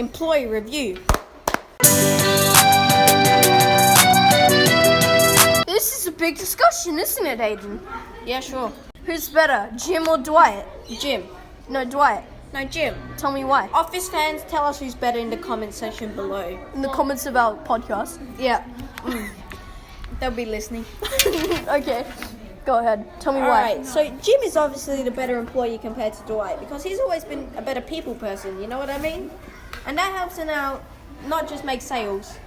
Employee review. This is a big discussion, isn't it, Aiden? Yeah, sure. Who's better, Jim or Dwight? Jim. No, Dwight. No, Jim. Tell me why. Office fans, tell us who's better in the comment section below. In the comments of our podcast. Yeah. They'll be listening. Okay, go ahead. Tell me why. Alright, so Jim is obviously the better employee compared to Dwight because he's always been a better people person, you know what I mean? And that helps him out not just make sales,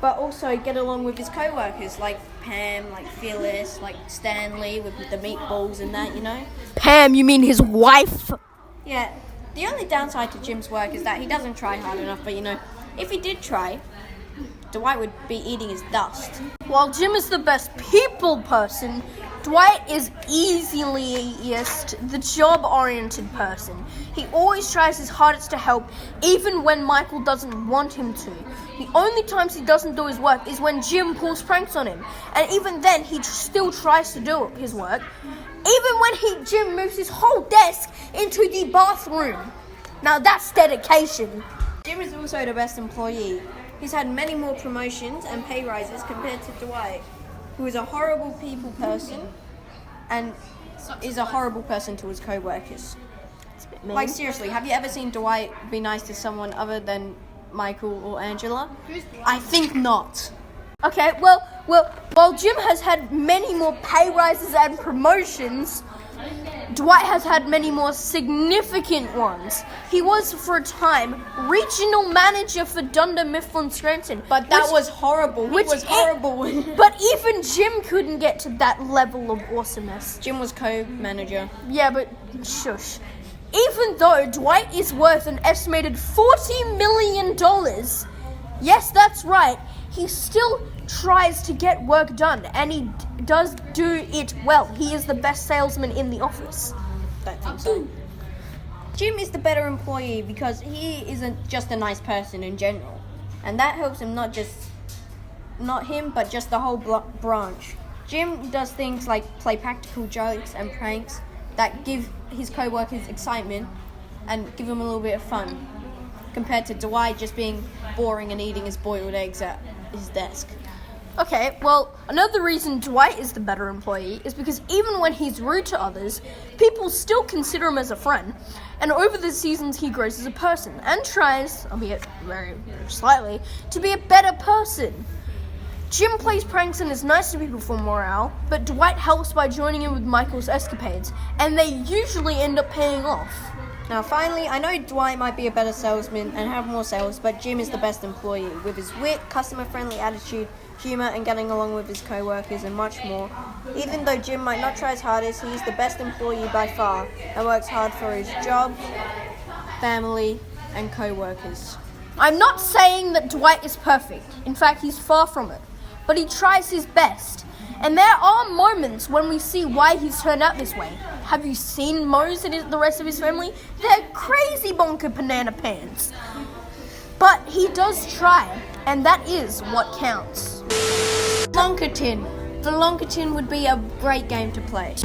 but also get along with his co-workers like Pam, like Phyllis, like Stanley with the meatballs and that, you know? Pam, you mean his wife? Yeah, the only downside to Jim's work is that he doesn't try hard enough, but you know, if he did try, Dwight would be eating his dust. While Jim is the best people person, Dwight is easiest the job-oriented person. He always tries his hardest to help, even when Michael doesn't want him to. The only times he doesn't do his work is when Jim pulls pranks on him, and even then he still tries to do his work. Even when Jim moves his whole desk into the bathroom. Now that's dedication. Jim is also the best employee. He's had many more promotions and pay rises compared to Dwight, who is a horrible people person and is a horrible person to his co-workers. Like seriously, have you ever seen Dwight be nice to someone other than Michael or Angela? I think not. Okay, well, while Jim has had many more pay rises and promotions, Dwight has had many more significant ones. He was, for a time, regional manager for Dunder Mifflin Scranton. But that was horrible. He was horrible. But even Jim couldn't get to that level of awesomeness. Jim was co-manager. Yeah, but shush. Even though Dwight is worth an estimated $40 million, yes, that's right, he still tries to get work done, and he does do it well. He is the best salesman in the office. Don't think so. Jim is the better employee because he isn't just a nice person in general, and that helps him not him, but just the whole branch. Jim does things like play practical jokes and pranks that give his co-workers excitement and give them a little bit of fun, compared to Dwight just being boring and eating his boiled eggs at his desk. Okay, well, another reason Dwight is the better employee is because even when he's rude to others, people still consider him as a friend. And over the seasons, he grows as a person and tries, albeit very, very slightly, to be a better person. Jim plays pranks and is nice to people for morale, but Dwight helps by joining in with Michael's escapades, and they usually end up paying off. Now finally, I know Dwight might be a better salesman and have more sales, but Jim is the best employee with his wit, customer-friendly attitude, humour and getting along with his co-workers and much more. Even though Jim might not try his hardest, he is the best employee by far and works hard for his job, family and co-workers. I'm not saying that Dwight is perfect. In fact, he's far from it. But he tries his best. And there are moments when we see why he's turned out this way. Have you seen Mose and the rest of his family? They're crazy bonker banana pants. But he does try, and that is what counts. Lonkerton. The Lonkerton would be a great game to play.